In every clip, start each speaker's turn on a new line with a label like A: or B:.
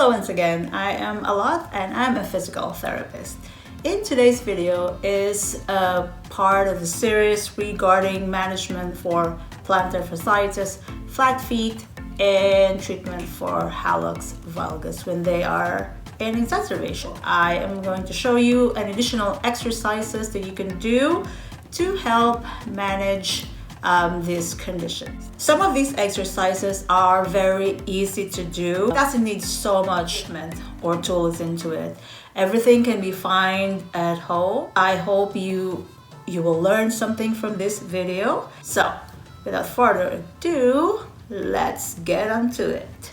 A: Hello once again, I am Alot and I'm a physical therapist. In today's video is a part of the series regarding management for plantar fasciitis, flat feet, and treatment for hallux valgus when they are in exacerbation. I am going to show you an additional exercises that you can do to help manage these conditions. Some of these exercises are very easy to do. It doesn't need so much or tools into it. Everything can be found at home. I hope you will learn something from this video. So without further ado, let's get onto it.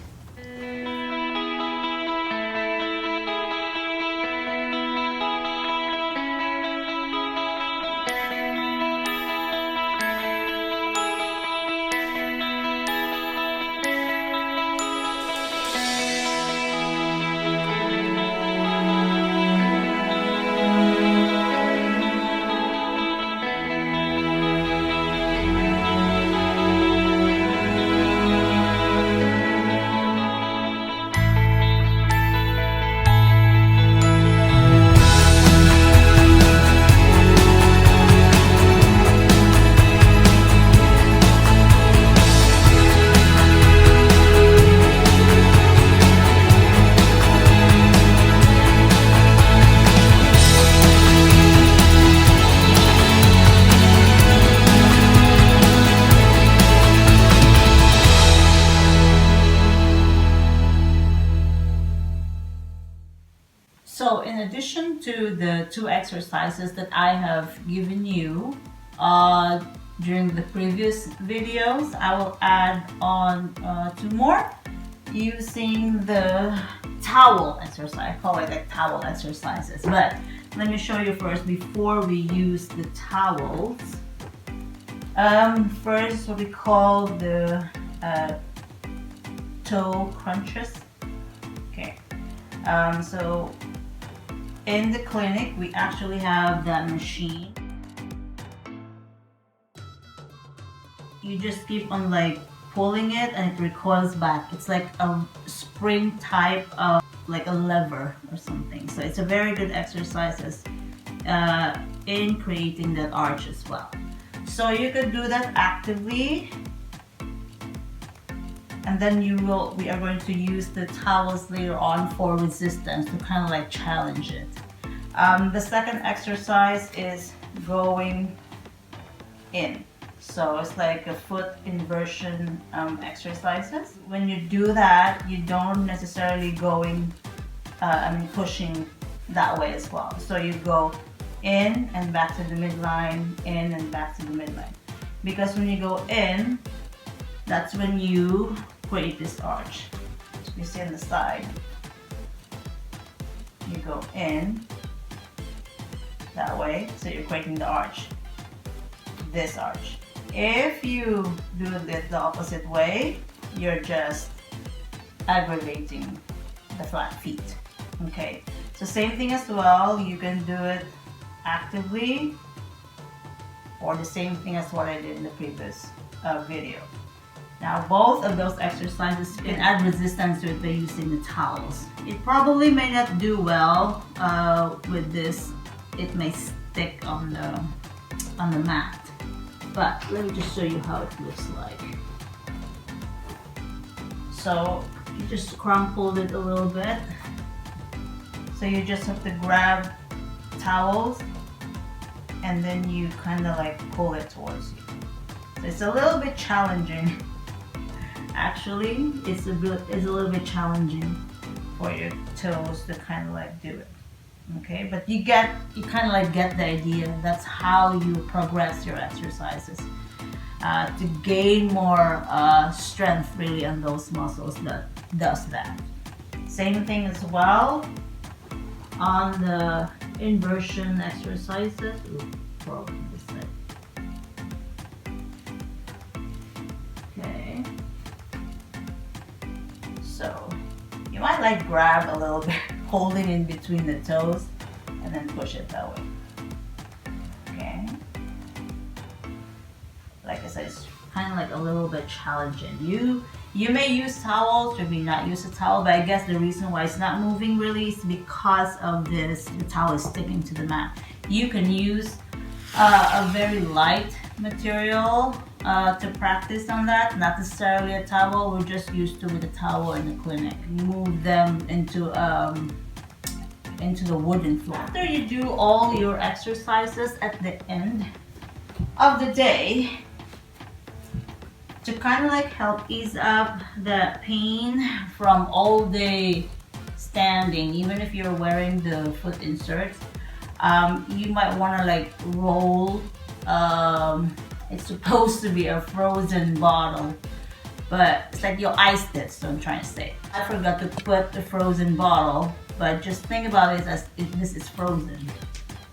A: So in addition to the two exercises that I have given you during the previous videos, I will add on two more using the towel exercise. I call it like towel exercises, but let me show you first before we use the towels. First, what we call the toe crunches. Okay, so in the clinic, we actually have that machine. You just keep on like pulling it and it recoils back. It's like a spring type of like a lever or something. So it's a very good exercise in creating that arch as well. So you could do that actively. And then we are going to use the towels later on for resistance to kind of like challenge it. The second exercise is going in. So it's like a foot inversion exercises. When you do that, you don't necessarily pushing that way as well. So you go in and back to the midline, in and back to the midline. Because when you go in, that's when you create this arch. So you see on the side, you go in that way, so you're creating the arch, this arch. If you do it the opposite way, you're just aggravating the flat feet. Okay, so same thing as well, you can do it actively or the same thing as what I did in the previous video. Now both of those exercises, you can add resistance to it by using the towels. It probably may not do well with this. It may stick on the mat. But let me just show you how it looks like. So you just crumpled it a little bit. So you just have to grab towels and then you kind of like pull it towards you. So it's a little bit challenging. Actually, it's a little bit challenging for your toes to kind of like do it. Okay, but you kind of like get the idea. That's how you progress your exercises to gain more strength really on those muscles that does that. Same thing as well on the inversion exercises. Ooh, probably this side. Okay. So you might like grab a little bit, holding in between the toes, and then push it that way. Okay. Like I said, it's kind of like a little bit challenging. You may use towels, or may not use a towel, but I guess the reason why it's not moving really is because of this, the towel is sticking to the mat. You can use a very light material to practice on that, not necessarily a towel. We're just used to with a towel in the clinic. Move them into the wooden floor. After you do all your exercises at the end of the day, to kind of like help ease up the pain from all day standing, even if you're wearing the foot inserts, you might want to like roll. It's supposed to be a frozen bottle, but it's like you iced it, so I'm trying to say. I forgot to put the frozen bottle, but just think about it as if this is frozen.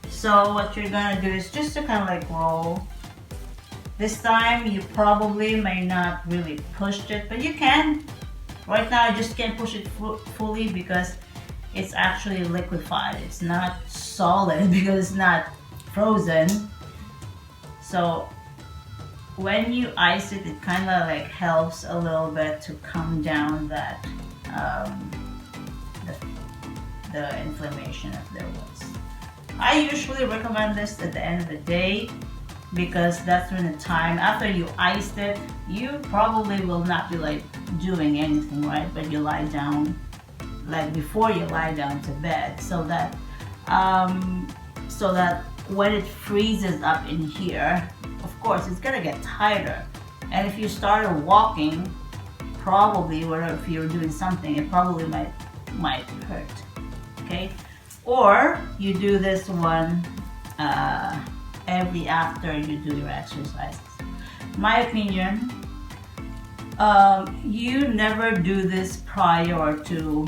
A: So what you're gonna do is just to kind of like roll. This time you probably may not really push it, but you can. Right now I just can't push it fully because it's actually liquefied. It's not solid because it's not frozen. So when you ice it, it kind of like helps a little bit to calm down that the inflammation if there was. I usually recommend this at the end of the day because that's when the time after you iced it, you probably will not be like doing anything, right? But you lie down, like before you lie down to bed, so that when it freezes up in here, of course it's gonna get tighter. And if you started walking, probably, or if you're doing something, it probably might hurt. Okay, or you do this one every after you do your exercises. My opinion, you never do this prior to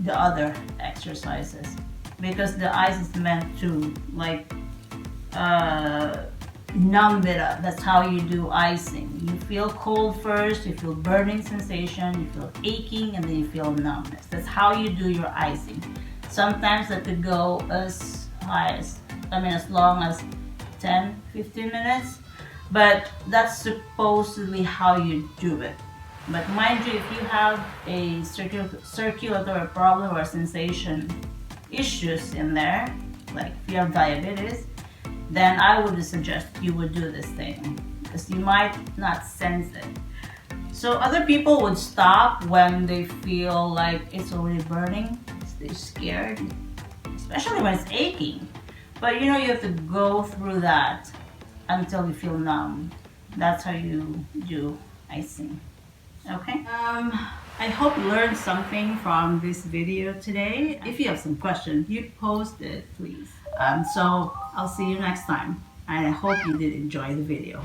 A: the other exercises because the ice is meant to like numb it up. That's how you do icing. You feel cold first, you feel burning sensation, you feel aching, and then you feel numbness. That's how you do your icing. Sometimes that could go as high as, as long as 10-15 minutes, but that's supposedly how you do it. But mind you, if you have a circulatory problem or sensation issues in there, like if you have diabetes, then I would suggest you would do this thing because you might not sense it. So other people would stop when they feel like it's already burning. They're scared, especially when it's aching. But you have to go through that until you feel numb. That's how you do icing. Okay? I hope you learned something from this video today. If you have some questions, you post it, please. So I'll see you next time. And I hope you did enjoy the video.